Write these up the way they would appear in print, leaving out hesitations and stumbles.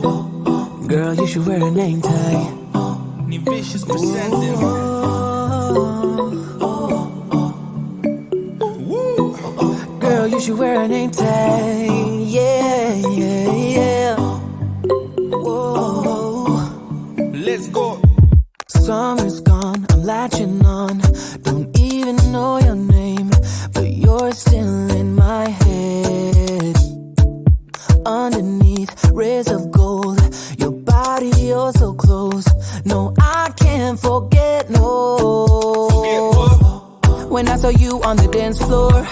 Girl, you should wear a name tag. Ni vicious presente. Girl, you should wear a name tag. Yeah, yeah, yeah. Whoa. Let's go. Summer's gone, I'm latching on. Don't even know your name, but you're still in my head. Underneath rays of gold, your body, you're so close. No, I can't forget, no. Forget what? When I saw you on the dance floor,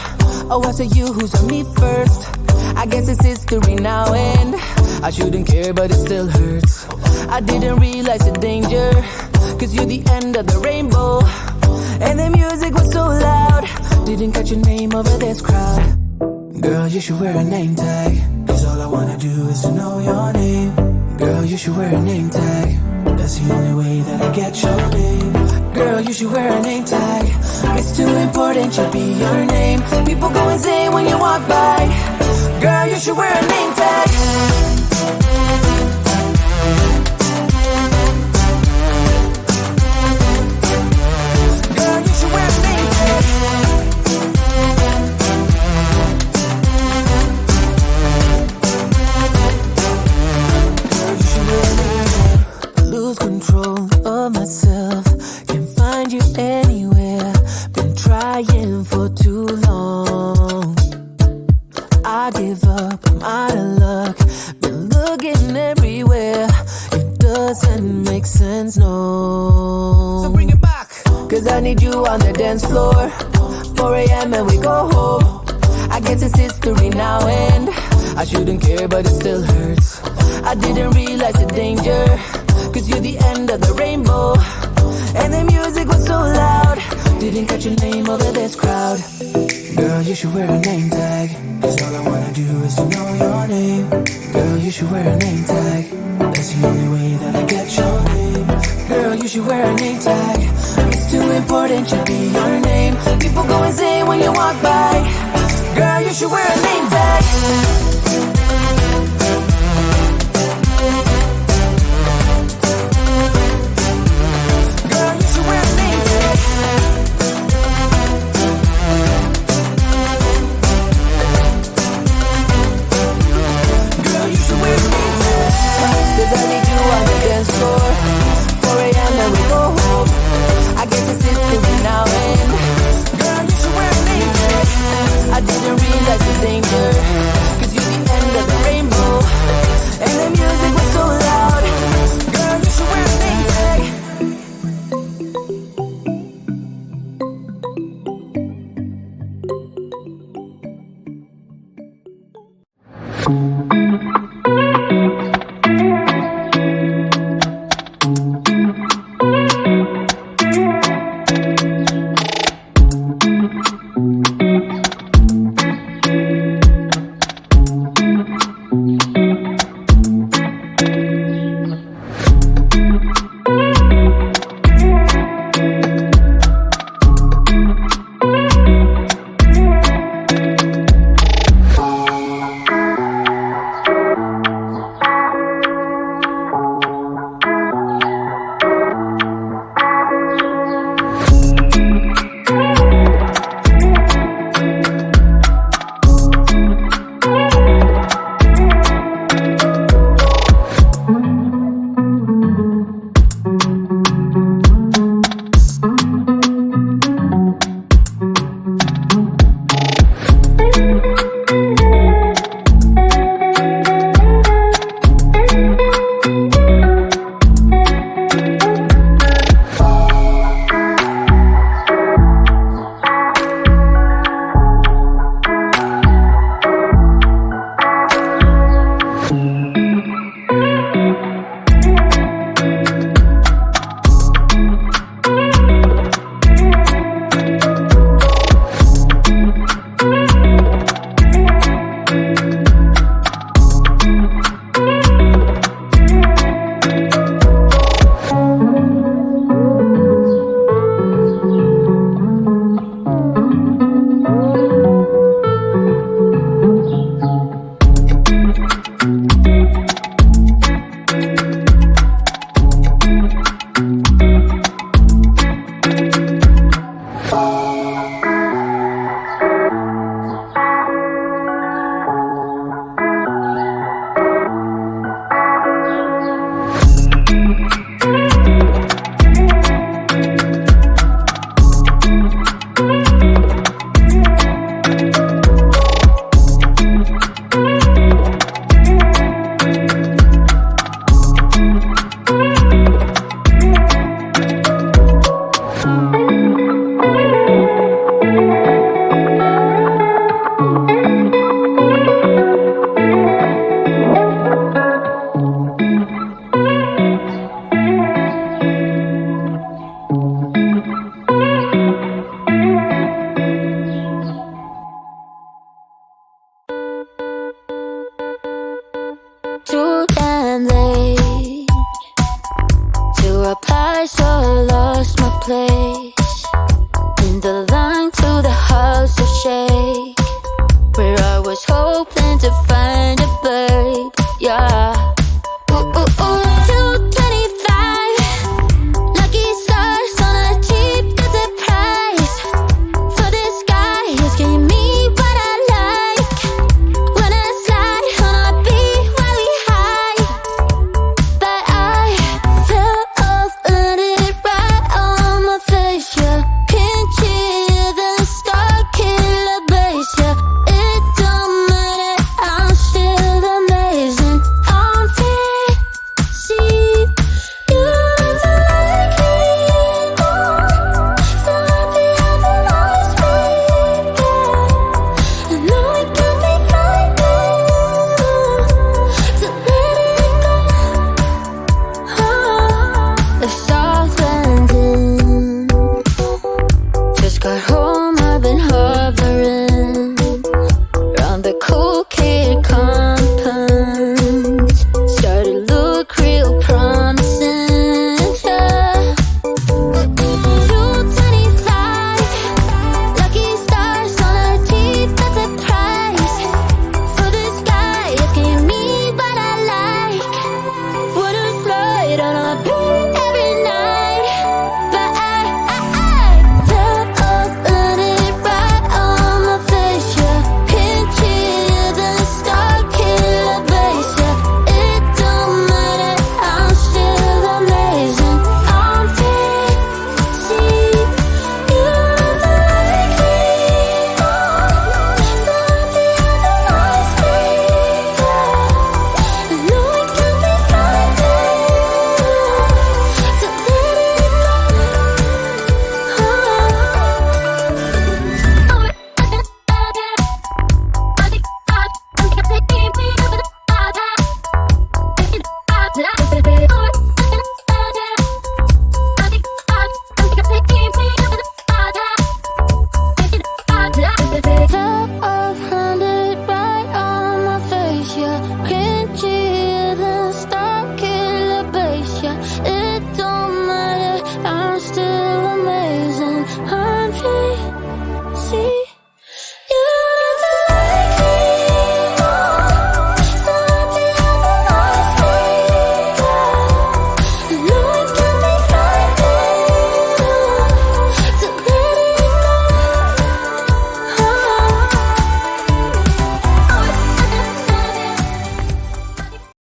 oh, I saw you who's on me first. I guess it's history now, and I shouldn't care, but it still hurts. I didn't realize the danger, 'cause you're the end of the rainbow. And the music was so loud, didn't catch your name over this crowd. Girl, you should wear a name tag, 'cause all I wanna do is to know your name. Girl, you should wear a name tag, that's the only way that I get your name. Girl, you should wear a name tag, it's too important to be your name. People go insane when you walk by. Girl, you should wear a name tag. Control of myself, can't find you anywhere. Been trying for too long. I give up, I'm out of luck. Been looking everywhere, it doesn't make sense, no. So bring it back. 'Cause I need you on the dance floor. 4 a.m. and we go home. I guess it's history now, and I shouldn't care, but it still hurts. I didn't realize the danger, 'cause you're the end of the rainbow. And the music was so loud, didn't catch your name over this crowd. Girl, you should wear a name tag, 'cause all I wanna do is to know your name. Girl, you should wear a name tag, that's the only way that I get your name. Girl, you should wear a name tag, it's too important to be your name. People go insane when you walk by. Girl, you should wear a name tag. too damn late to reply, so I lost my place.